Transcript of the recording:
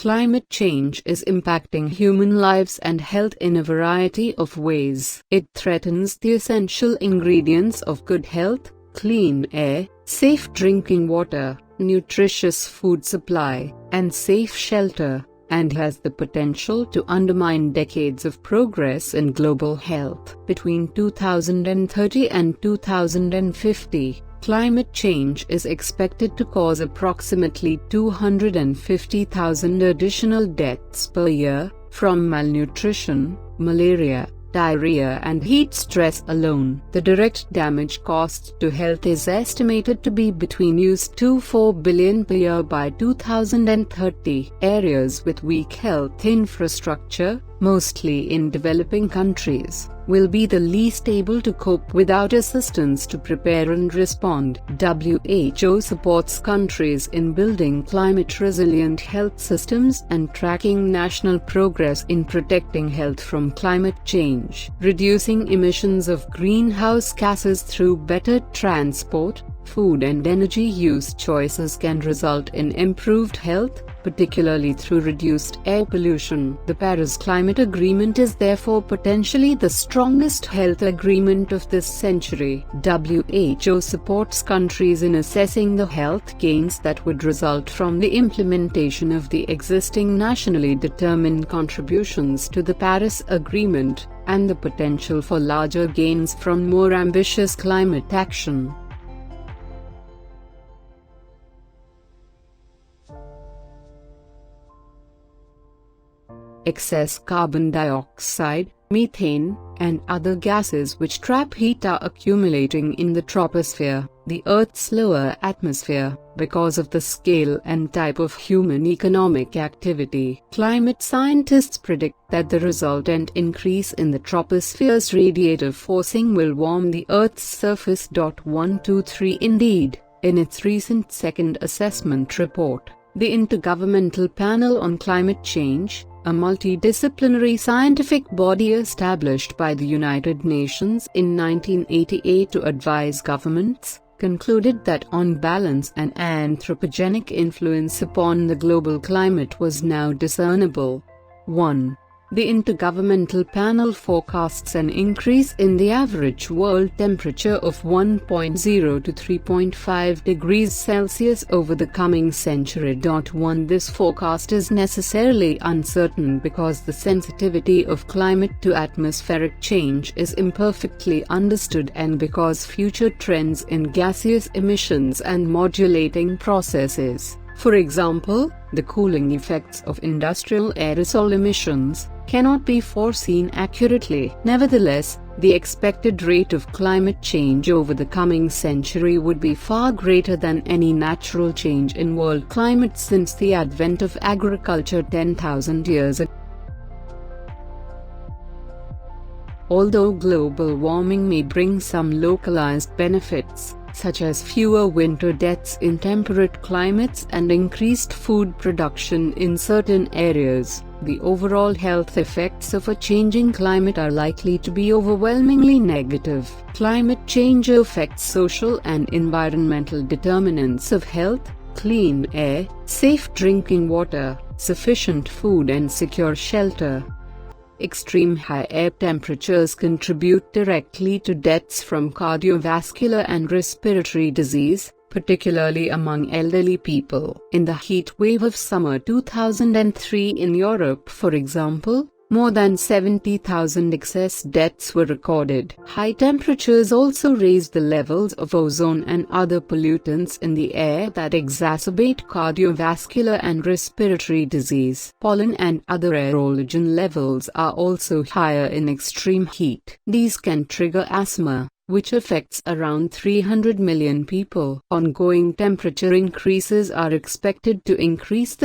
Climate change is impacting human lives and health in a variety of ways. It threatens the essential ingredients of good health, clean air, safe drinking water, nutritious food supply, and safe shelter, and has the potential to undermine decades of progress in global health. Between 2030 and 2050, climate change is expected to cause approximately 250,000 additional deaths per year, from malnutrition, malaria, diarrhea and heat stress alone. The direct damage cost to health is estimated to be between $2-4 billion per year by 2030. Areas with weak health infrastructure, mostly in developing countries, will be the least able to cope without assistance to prepare and respond. WHO supports countries in building climate-resilient health systems and tracking national progress in protecting health from climate change. Reducing emissions of greenhouse gases through better transport, food and energy use choices can result in improved health, particularly through reduced air pollution. The Paris Climate Agreement is therefore potentially the strongest health agreement of this century. WHO supports countries in assessing the health gains that would result from the implementation of the existing nationally determined contributions to the Paris Agreement, and the potential for larger gains from more ambitious climate action. Excess carbon dioxide, methane, and other gases which trap heat are accumulating in the troposphere, the Earth's lower atmosphere, because of the scale and type of human economic activity. Climate scientists predict that the resultant increase in the troposphere's radiative forcing will warm the Earth's surface. 123 Indeed, in its recent second assessment report, the Intergovernmental Panel on Climate Change, a multidisciplinary scientific body established by the United Nations in 1988 to advise governments, concluded that on balance an anthropogenic influence upon the global climate was now discernible. 1. The Intergovernmental Panel forecasts an increase in the average world temperature of 1.0 to 3.5 degrees Celsius over the coming century. 1. This forecast is necessarily uncertain because the sensitivity of climate to atmospheric change is imperfectly understood and because future trends in gaseous emissions and modulating processes, for example, the cooling effects of industrial aerosol emissions, cannot be foreseen accurately. Nevertheless, the expected rate of climate change over the coming century would be far greater than any natural change in world climate since the advent of agriculture 10,000 years ago. Although global warming may bring some localized benefits, such as fewer winter deaths in temperate climates and increased food production in certain areas, the overall health effects of a changing climate are likely to be overwhelmingly negative. Climate change affects social and environmental determinants of health, clean air, safe drinking water, sufficient food and secure shelter. Extreme high air temperatures contribute directly to deaths from cardiovascular and respiratory disease, particularly among elderly people. In the heat wave of summer 2003 in Europe, for example, more than 70,000 excess deaths were recorded. High temperatures also raise the levels of ozone and other pollutants in the air that exacerbate cardiovascular and respiratory disease. Pollen and other aerologen levels are also higher in extreme heat. These can trigger asthma, which affects around 300 million people. Ongoing temperature increases are expected to increase the